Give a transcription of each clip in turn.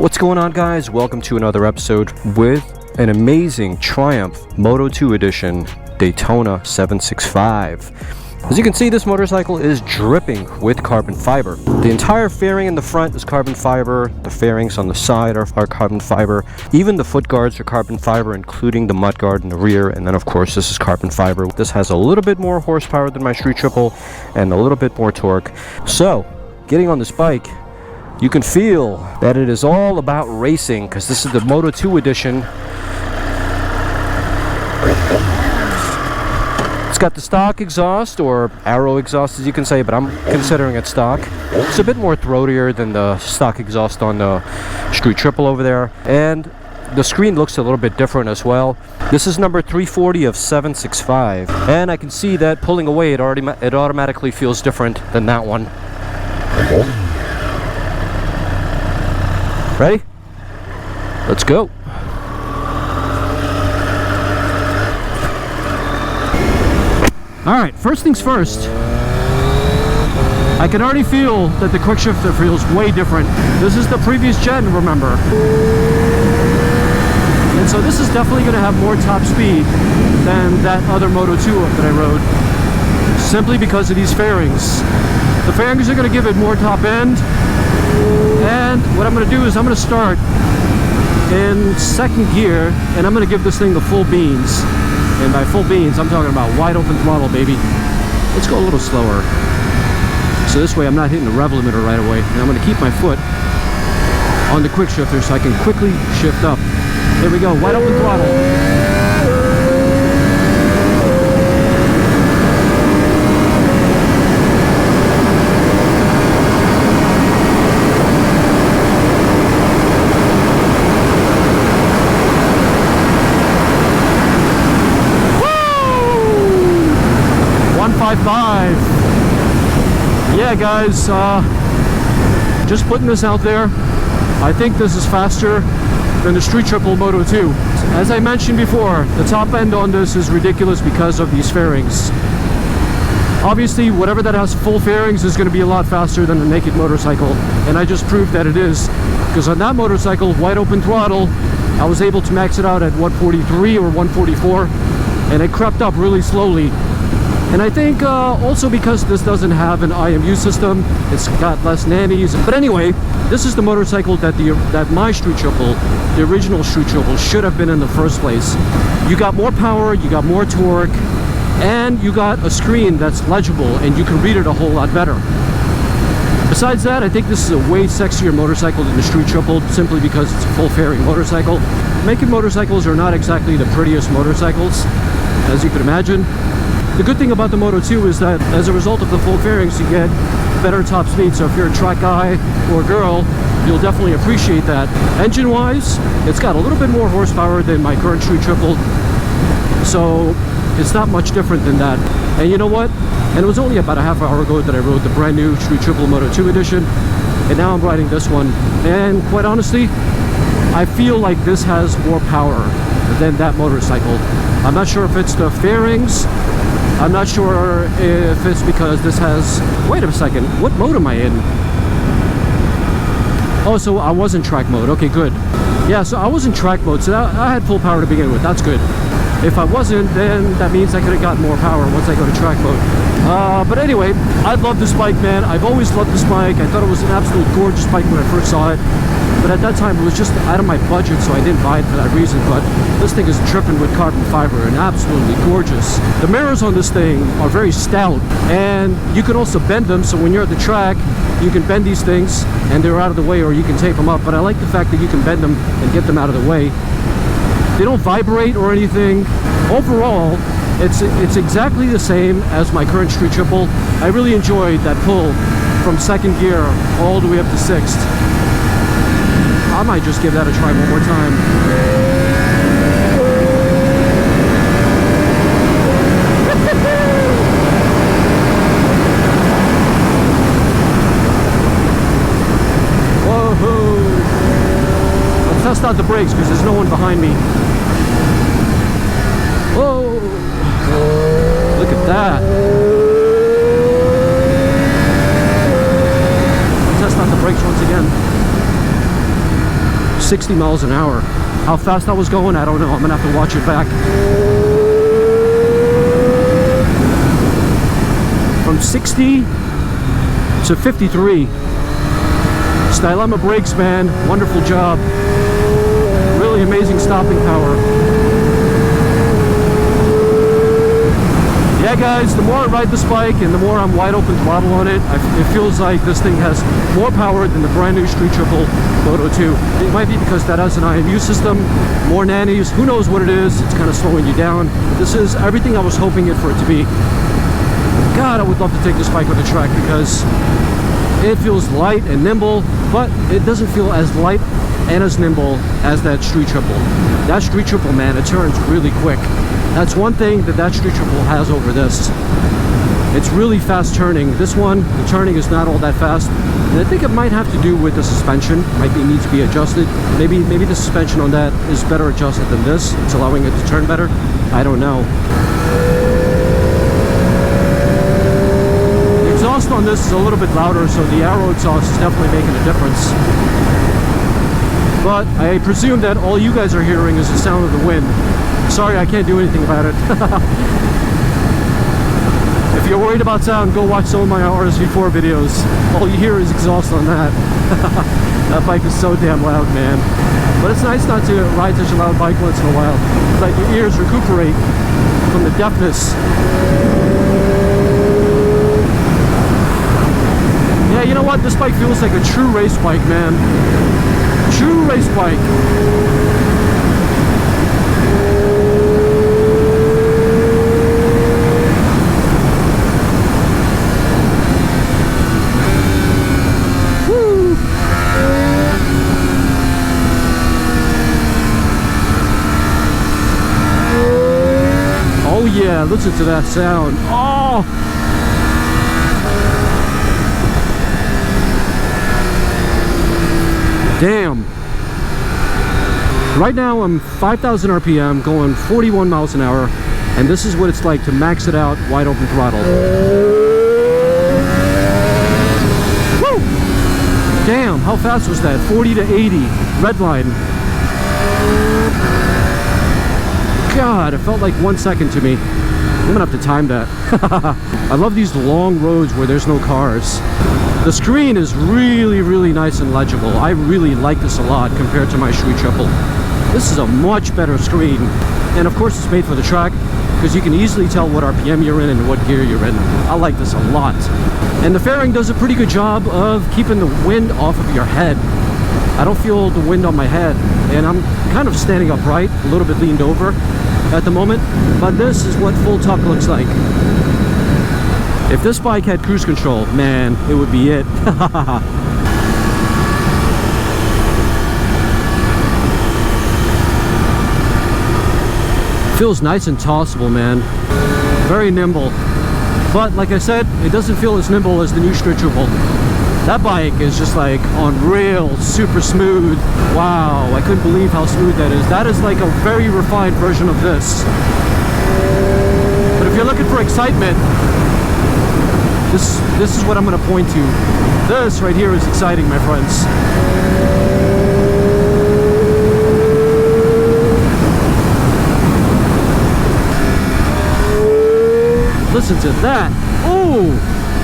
What's going on, guys? Welcome to another episode with an amazing Triumph Moto2 edition Daytona 765. As you can see, this motorcycle is dripping with carbon fiber. The entire fairing in the front is carbon fiber. The fairings on the side are carbon fiber. Even the foot guards are carbon fiber, including the mud guard in the rear. And then, of course, this is carbon fiber. This has a little bit more horsepower than my Street Triple and a little bit more torque. So, getting on this bike, you can feel that it is all about racing, because this is the Moto2 edition. It's got the stock exhaust, or arrow exhaust as you can say, but I'm considering it stock. It's a bit more throatier than the stock exhaust on the Street Triple over there, and the screen looks a little bit different as well. This is number 340 of 765, and I can see that pulling away it automatically feels different than that one. Ready? Let's go. Alright, first things first. I can already feel that the quick shifter feels way different. This is the previous gen, remember? And so this is definitely going to have more top speed than that other Moto2 that I rode, simply because of these fairings. The fairings are going to give it more top end. And what I'm going to do is I'm going to start in second gear, and I'm going to give this thing the full beans. And by full beans, I'm talking about wide open throttle, baby. Let's go a little slower. So this way I'm not hitting the rev limiter right away. And I'm going to keep my foot on the quick shifter so I can quickly shift up. There we go, wide open throttle. 155. Yeah, guys, just putting this out there. I think this is faster than the Street Triple Moto2. As I mentioned before, the top end on this is ridiculous because of these fairings. Obviously, whatever that has full fairings is going to be a lot faster than the naked motorcycle, and I just proved that it is, because on that motorcycle, wide open throttle, I was able to max it out at 143 or 144, and it crept up really slowly. And I think also because this doesn't have an IMU system, it's got less nannies. But anyway, this is the motorcycle that my Street Triple, the original Street Triple, should have been in the first place. You got more power, you got more torque, and you got a screen that's legible and you can read it a whole lot better. Besides that, I think this is a way sexier motorcycle than the Street Triple, simply because it's a full fairing motorcycle. Naked motorcycles are not exactly the prettiest motorcycles, as you can imagine. The good thing about the Moto2 is that as a result of the full fairings, you get better top speed. So if you're a track guy or girl, you'll definitely appreciate that. Engine-wise, it's got a little bit more horsepower than my current Street Triple, so it's not much different than that. And you know what? And it was only about a half hour ago that I rode the brand new Street Triple Moto2 edition, and now I'm riding this one. And quite honestly, I feel like this has more power than that motorcycle. I'm not sure if it's the fairings. I'm not sure if it's because this has... Wait a second, what mode am I in? Oh, so I was in track mode. Okay, good. Yeah, so I was in track mode, so I had full power to begin with. That's good. If I wasn't, then that means I could have gotten more power once I go to track mode. But anyway, I love this bike, man. I've always loved this bike. I thought it was an absolute gorgeous bike when I first saw it. But at that time, it was just out of my budget, so I didn't buy it for that reason. But this thing is dripping with carbon fiber and absolutely gorgeous. The mirrors on this thing are very stout, and you can also bend them. So when you're at the track, you can bend these things, and they're out of the way, or you can tape them up. But I like the fact that you can bend them and get them out of the way. They don't vibrate or anything. Overall, it's exactly the same as my current Street Triple. I really enjoyed that pull from second gear all the way up to sixth. I might just give that a try one more time. Whoa! Let's test out the brakes because there's no one behind me. Whoa! Look at that. Let's test out the brakes once again. 60 miles an hour. How fast I was going, I don't know. I'm gonna have to watch it back. From 60 to 53. Stylema brakes, man. Wonderful job. Really amazing stopping power. Yeah, guys, the more I ride this bike and the more I'm wide open throttle on it, it feels like this thing has more power than the brand new Street Triple Moto2. It might be because that has an IMU system, more nannies, who knows what it is. It's kind of slowing you down. This is everything I was hoping it for it to be. God, I would love to take this bike on the track because it feels light and nimble, but it doesn't feel as light and as nimble as that Street Triple. That Street Triple, man, it turns really quick. That's one thing that Street Triple has over this. It's really fast turning. This one, the turning is not all that fast. And I think it might have to do with the suspension. Needs to be adjusted. Maybe the suspension on that is better adjusted than this. It's allowing it to turn better. I don't know. The exhaust on this is a little bit louder, so the Arrow exhaust is definitely making a difference. But I presume that all you guys are hearing is the sound of the wind. Sorry, I can't do anything about it. If you're worried about sound, go watch some of my RSV4 videos. All you hear is exhaust on that. That bike is so damn loud, man. But it's nice not to ride such a loud bike once in a while. It's like your ears recuperate from the deafness. Yeah, you know what? This bike feels like a true race bike, man. True race bike. Woo. Oh yeah, listen to that sound. Oh! Damn. Right now I'm 5,000 RPM going 41 miles an hour, and this is what it's like to max it out wide open throttle. Woo! Damn, how fast was that? 40 to 80, red line. God, it felt like 1 second to me. I'm gonna have to time that. I love these long roads where there's no cars. The screen is really, really nice and legible. I really like this a lot compared to my Street Triple. This is a much better screen. And of course it's made for the track because you can easily tell what RPM you're in and what gear you're in. I like this a lot. And the fairing does a pretty good job of keeping the wind off of your head. I don't feel the wind on my head. And I'm kind of standing upright, a little bit leaned over at the moment. But this is what full tuck looks like. If this bike had cruise control, man, it would be it. Feels nice and tossable, man. Very nimble. But like I said, it doesn't feel as nimble as the new Street Triple. That bike is just like on rails, super smooth. Wow, I couldn't believe how smooth that is. That is like a very refined version of this. But if you're looking for excitement, this is what I'm going to point to. This right here is exciting, my friends. Listen to that. Oh,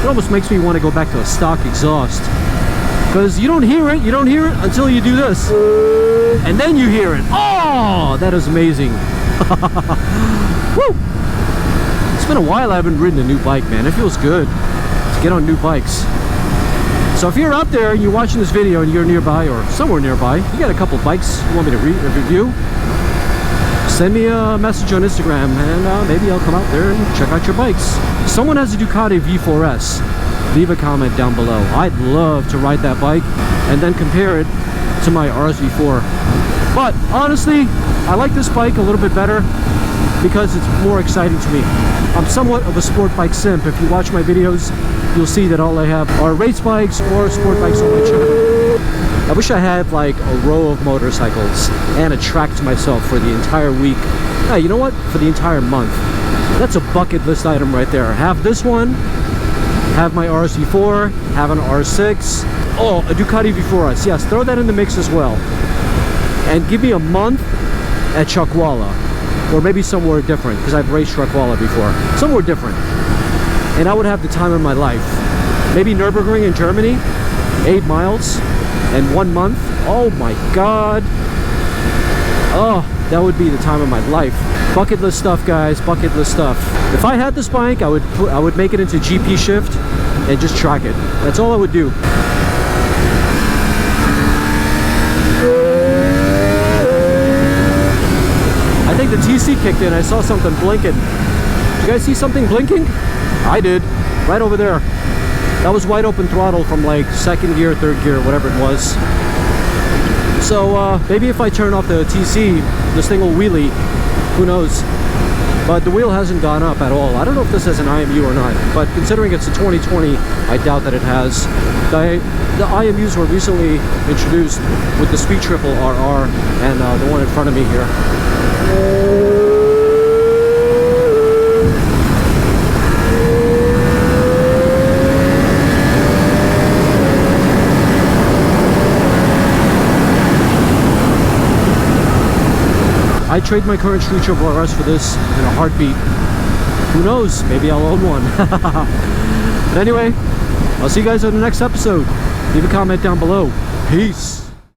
it almost makes me want to go back to a stock exhaust. Because you don't hear it until you do this. And then you hear it. Oh, that is amazing. Woo! It's been a while I haven't ridden a new bike, man. It feels good to get on new bikes. So if you're out there and you're watching this video and you're nearby or somewhere nearby, you got a couple bikes you want me to review, send me a message on Instagram and maybe I'll come out there and check out your bikes. Someone has a Ducati V4S. Leave a comment down below. I'd love to ride that bike and then compare it to my RSV4. But honestly, I like this bike a little bit better because it's more exciting to me. I'm somewhat of a sport bike simp. If you watch my videos, you'll see that all I have are race bikes or sport bikes on my channel. I wish I had like a row of motorcycles and a track to myself for the entire week. Hey, you know what? For the entire month. That's a bucket list item right there. Have this one, have my RSV4, have an R6. Oh, a Ducati V4S. Yes, throw that in the mix as well. and give me a month at Chuckwalla, or maybe somewhere different, because I've raced Chuckwalla before. Somewhere different, and I would have the time of my life. Maybe Nürburgring in Germany, 8 miles, and 1 month. Oh my God. Oh, that would be the time of my life. Bucket list stuff, guys. Bucket list stuff. If I had this bike, I would make it into GP shift and just track it. That's all I would do. I think the TC kicked in. I saw something blinking. Did you guys see something blinking? I did. Right over there. That was wide open throttle from like 2nd gear, 3rd gear, whatever it was. So maybe if I turn off the TC, this thing will wheelie. Who knows? But the wheel hasn't gone up at all. I don't know if this has an IMU or not, but considering it's a 2020, I doubt that it has. The IMUs were recently introduced with the Street Triple RR and the one in front of me here. I'd trade my current Street Triple RS for this in a heartbeat. Who knows? Maybe I'll own one. But anyway, I'll see you guys on the next episode. Leave a comment down below. Peace.